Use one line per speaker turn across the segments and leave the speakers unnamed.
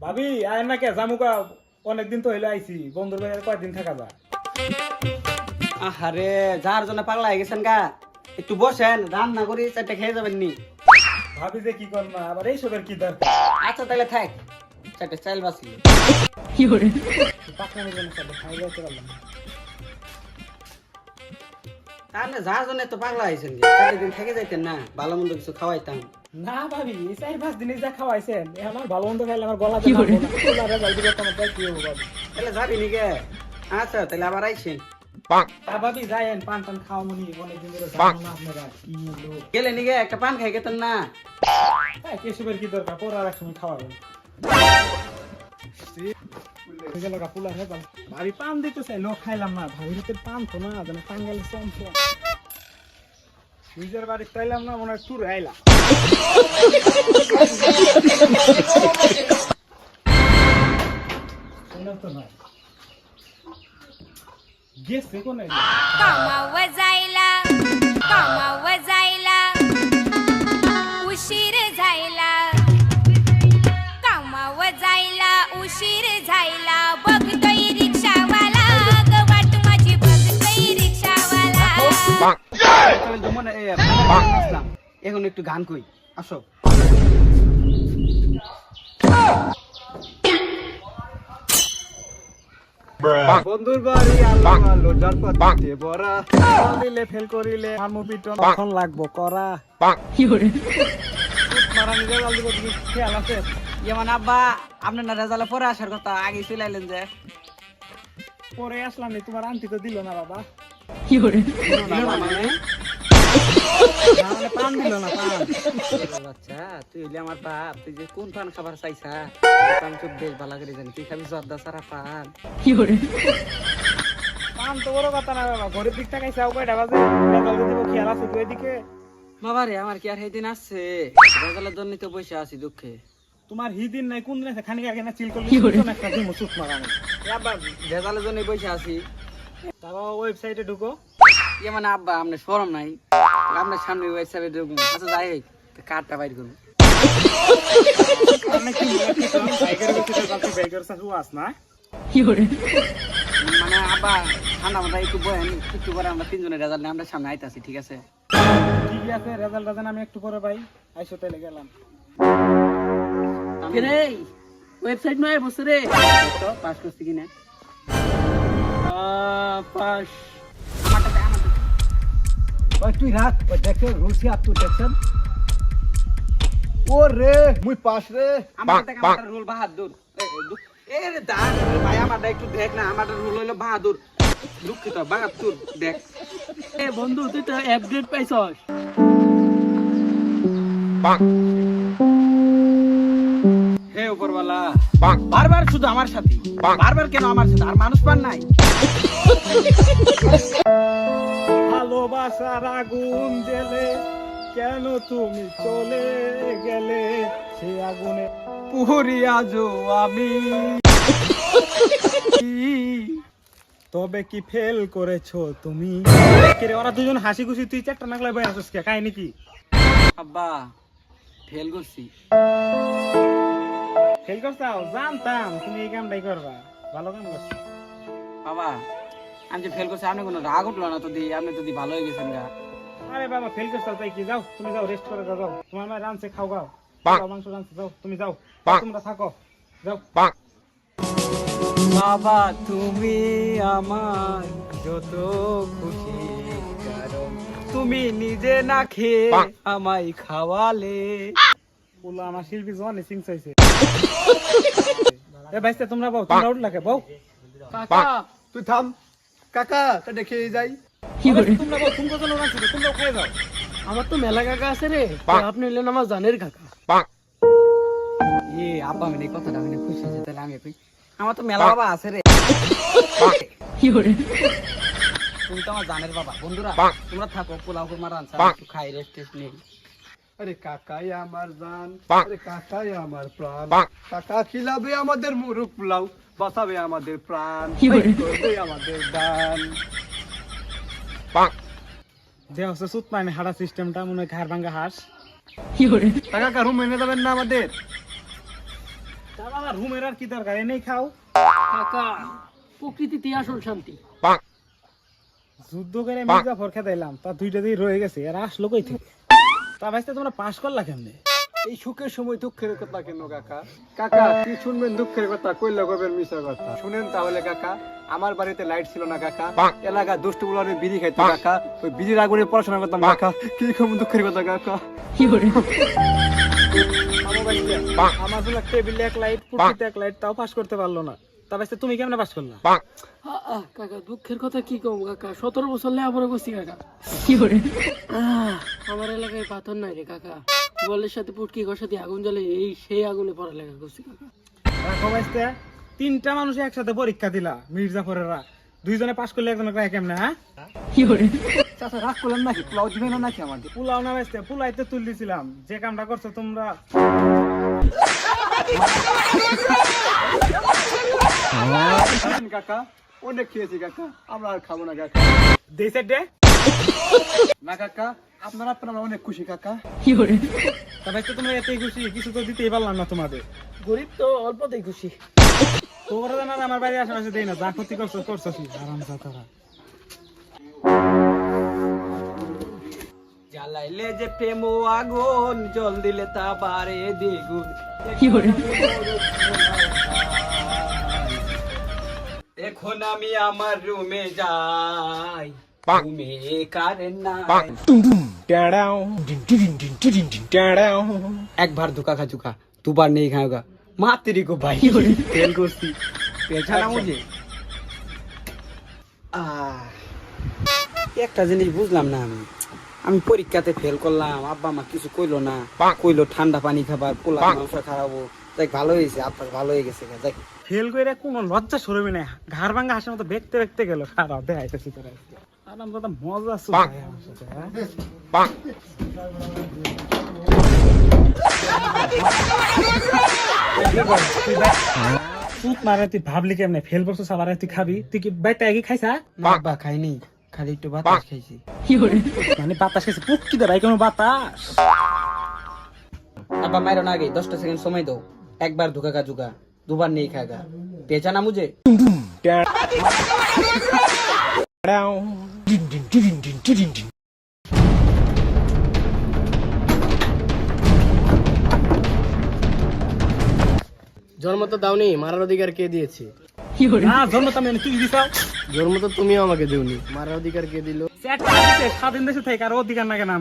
ভাবি আয় না কে জামুকা অনেকদিন তো হইলো আইছি বন্ধুর বাড়ি কয়েকদিন থাকা যায়।
আহারে যার জন্য পাগলা হয়ে গেছেন গা, একটু বসেন, রান্না করি চারটে খেয়ে যাবেন নি।
ভাবি যে কি কর না আবার এইসবের কি দরকার।
আচ্ছা তাহলে থাক, চারটে চাইল বাসি।
পাকনা নিবেন সাথে খাই যাইতে পারলাম না।
তাহলে যার জন্য তো পাগলা হয়েছেন, চারটে দিন থেকে যাইতেন না, ভালো মন্দ কিছু খাওয়াইতাম।
না ভাবি এই 4-5 দিনে যা খাওয়াইছেন এ আমার ভালো মন্দ খাইলে আমার গলা দিয়ে নামবো না। তোলারে জলদি করতে আমার তাই কি হবো ভাবি।
তাহলে যাবি নি গে? আচ্ছা তাহলে আবার আইছেন।
তা ভাবি যাইয়েন পান টান খাওয়া মনি অনেকদিন ধরে জানো না আপনারা কি হলো।
গেলে নি গে, একটা পান খাই গেতেন না।
হ্যাঁ এসবের কি দরকার পরে আর এক সময় খাওয়াবেন। ভাবি পান দিতে চাইলো খাইলাম না, ভাবির হাতের পান তো না যেন টাঙ্গাইল চমচম। নিজের বাড়ি চাইলাম না মনে হয় টুর আইলাম। তো নাই গেছে কোনে
कामावर जायला उशीर झायला कामावर जायला उशीर झायला बघतोय रिक्षावाला गवाट माझी बघतोय रिक्षावाला
এখন একটু গান কই, আসো।
বন্ধুর বাড়ি আলো আলো জলপথে বড়া দিলে ফেল করিলে আমু পিটন এখন লাগবো করা মারা নিজে জলদি করবি খেয়াল আছে।
যেমন আব্বা আপনার না রেজাল্টে পরে আসার কথা, আগে চলে আইলেন যে।
পরে আসলাম নি, তোমার আন্টি তো দিল না বাবা। মানে পান দিল না পান।
আচ্ছা তুই হইলে আমার বাপ, তুই যে কোন পান খাবার চাইছা আমি তো বেশ ভালো করে জানি। তুই খাবি জর্দা সারা পান।
পান তো বড় কথা না বাবা, ঘরের দিক থেকে চাও কয়টা বাজে রেজাল্ট দিব খেয়াল আছে তুই এদিকে।
বাবা রে আমার কি আর সেদিন আসছে, রেজাল্টের জন্য তো বসে আছি দুঃখে।
তোমার হিদিন নাই কোন দিন আছে খানিক আগে না চিল করলি একটা দিন সুত মারানো।
আব্বা রেজাল্টের জন্য বসে আছি।
তারপর ওয়েবসাইটে ঢুকো।
ইয়ে মানে আব্বা আপনার শরম নাই, আপনার সামনে ওয়েবসাইটে ঢুকুন। আচ্ছা যাই হোক, কার্ডটা বাইর করুন।
আমি কি বাইকের ভিতরে যাচ্ছি, বাইকের সাথে ওয়াস না
মানে আব্বা ঠান্ডা মাথা একটু বহেন, একটু পরে আমরা তিনজনের রেজাল্ট নিয়ে আমরা সামনে আইতাছি, ঠিক আছে?
ঠিক আছে রেজাল্ট দেন আমি একটু পরে পাই আইসো তাইলে গেলাম।
রে ওয়েবসাইট নয় বসে রে, তো পাস করছি কিনা?
পাস
ওই তুই রাখ, ওই দেখে রুচি আপ তুই দেখছেন।
ও রে মুই পাস রে।
আমার থেকে আমার রুল বাহাদুর। এ রে দাঁড় রে ভাই, আমারটা একটু দেখ না, আমারটা রুল হইলো বাহাদুর। দুঃখিত বাহাদুর দেখ।
এ বন্ধু তুই তো আপডেট পাইছস।
হে উপরওয়ালা, বারবার শুধু আমার সাথে, বারবার কেন আমার সাথে? আর মানুষ পান নাই?
ভালোবাসার আগুন জ্বেলে কেন তুমি চলে গেলে, সে আগুনে
পুরি আজো আমি।
তবে কি ফেল করেছো তুমি? রে ওরা দুজন হাসি খুশি, তুই চারটা নাগলাই বই আসছিস কে কাহিনী কি?
আব্বা ফেল করছি।
ফেল করছাও? জানতাম তুমি এই কামটাই করবা, ভালো কাম করছো।
বাবা আমি যে ফেল করছি, আপনি কোনো রাগ উঠলো না তো? দি আপনি তো দি ভালো হয়ে গেছেন গা।
আরে বাবা ফেল করছো তাই কি, যাও তুমি যাও রেস্ট করে যাও। তোমার মা রানছে খাও গাও, মাংস রানছে, যাও তুমি যাও, তোমরা থাকো যাও।
বাবা তুমি আমার যত খুশি কারণ, তুমি নিজে না খেয়ে আমায় খাওয়ালে।
বলো আমার শিল্পী জোয়ান সিং চাইছে। এ ভাইস্তে তোমরা বউ, তোমরা উঠ লাগে বউ।
কাকা
তুই থাম কাকা, তা দেখে যাই। তোমরা বউ, তুমি কত লোক আছো, তোমরাও খেয়ে যাও।
আমার তো মেলা কাকা আছে রে, আপনি হলেন আমার জানের কাকা।
এ আব্বা মানে কথাটা মানে খুশি হয়েছে, তাহলে আমি কই আমার তো মেলা বাবা আছে রে। তুমি তো আমার জানের বাবা। বন্ধুরা তোমরা থাকো, পোলাও কুরমা রান্না একটু খাই, রেস্ট টেস্ট নেই।
আরে কাকাই আমার জান, আরে কাকাই আমার প্রাণ, কাকা খিলাবে আমাদের মুরুক পোলাও, বাঁচাবে আমাদের প্রাণ, করবে আমাদের দান। দেহ সুত মানে হাড়া সিস্টেমটা মনে হয় ঘাড় ভাঙ্গা হাঁস। কাকা রুম এনে দেবেন না আমাদের?
তা বাবা রুমের আর কি দরকার এনেই খাও।
কাকা প্রকৃতিতে আসল শান্তি।
যুদ্ধ করে মির্জাফর খেতে এলাম, তা 2টা দিন রয়ে গেছে, আর আসলো কই থেকে? তা ভাইস্তে তোমরা পাস করলা কেমনে?
এই সুখের সময় দুঃখের কথা কেন কাকা? কাকা কি শুনবেন দুঃখের কথা, কইলে কবের মিশা কথা? শুনেন তাহলে কাকা, আমার বাড়িতে লাইট ছিল না কাকা, এলাকা দুষ্টু গুলো বিড়ি খাইতো কাকা, ওই বিড়ির আগুনে পড়াশোনা করতাম কাকা, কি রকম দুঃখের কথা কাকা।
আমার হলো টেবিলে 1 লাইট, পুরকিতে 1 লাইট, তাও পাস করতে পারলো না। তা ভাইস্তে তুমি কেমনে পাস করলা?
কাকা দুঃখের কথা কি কম কাকা, 17 বছর লেখাপড়া করছি কাকা। আমার এলাকায় পাথর নাই রে কাকা, বলের সাথে পুটকি ঘষা দিয়ে আগুন জ্বালে এই সেই আগুনে পড়ালেখা করছি কাকা।
রাখো ভাইস্তে, 3টা মানুষ একসাথে পরীক্ষা দিলা, মির্জাফরেরা 2 জনে পাস করলে একজনে রায় কেমনে? হ্যাঁ
চাচা রাগ করলেন নাকি? পোলাও দিবেন না নাকি আমাদের?
পুলাও না ভাইস্তে, পুলাইতে তুল দিছিলাম, যে কামটা করছো তোমরা।
কাকা অনেক খেয়েছি কাকা, আমরা আর খাবো না কাকা।
দিছে ডে
না কাকা, আপনারা অনেক খুশি কাকা।
তা ভাইস্তে তোমরা এতেই খুশি, কিছু তো দিতেই পারলাম না তোমাদের।
গরিব তো অল্পতেই খুশি।
তোমরা জানা আমার বাড়ির আশেপাশে দেই না, যা ক্ষতি করছো করছো আরাম সাতারা। জ্বালাইলে যে প্রেম আগুন, জল দিলে তা বাড়ে দ্বিগুণ। এখন আমি আমার রুমে যাই, রুমে কারেন্ট নাই। একবার ধোকা খা চুকা, দুবার নেই খাওগা, মাতেরি को भाई फेल করছি পেছানা মুঝে। একটা জিনিস বুঝলাম না, আমি পরীক্ষাতে ফেল করলাম, আব্বা মা কিছু কইলো না, কইলো ঠান্ডা পানি খাবার, পোলা মাংস খাওয়াবো। যাই ভালো হয়েছে, আপনার ভালো হয়ে গেছে। যাই ফেল করে কোনো লজ্জা সরবে না, ঘাড় ভাঙা হাসির মতো দেখতে দেখতে গেল। খারাপ দেখাইতেছি তোরা আরাম কথা মজা আছে আমার সাথে। তুই ভাবলি কেমনে ফেল করছিস, আবার তুই খাবি? তুই কি বাইটা কি খাইছা?
না বা খাইনি, খালি একটু বাতাস খাইছি।
মানে বাতাস খাইছে? পুটকি দে ভাই, কোনো বাতাস?
আব্বা মাইরো না, আগে 10টা সেকেন্ড সময় দাও। একবার ধোকা খা চুকা, দুবার নেই খাগা, পেছানা মুঝে।
জন্ম তো দাওনি, মারার অধিকার কে দিয়েছে?
না জন্ম তো আমি তুই দিছাও।
জন্ম তো তুমিও আমাকে দেওনি, মারার অধিকার কে দিল?
স্বাধীন দেশে থেকে আর অধিকার না কেন?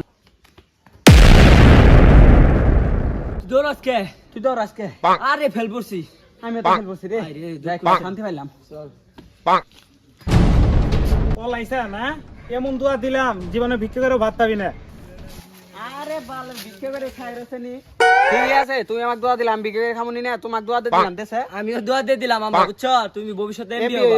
দৌড় আজকে, তুই দৌড় আজকে। আরে ফেল পড়ছি,
আমি তো ফেল করছি রে।
যাই শান্তি পাইলাম।
পলাইছা না, এমন দোয়া দিলাম জীবনে ভিক্ষা করে ভাত পাবি না।
আরে বালের ভিক্ষা করে খাই রেছেনি। ঠিক আছে, তুমি আমাকে দোয়া দিলাম, ভিক্ষা করে খামুনি না, তোমাকে দোয়া দিয়ে দিলাম দেশে। আমিও দোয়া দিয়ে দিলাম আমার, বুঝছো? তুমি ভবিষ্যতে এমপি হবা।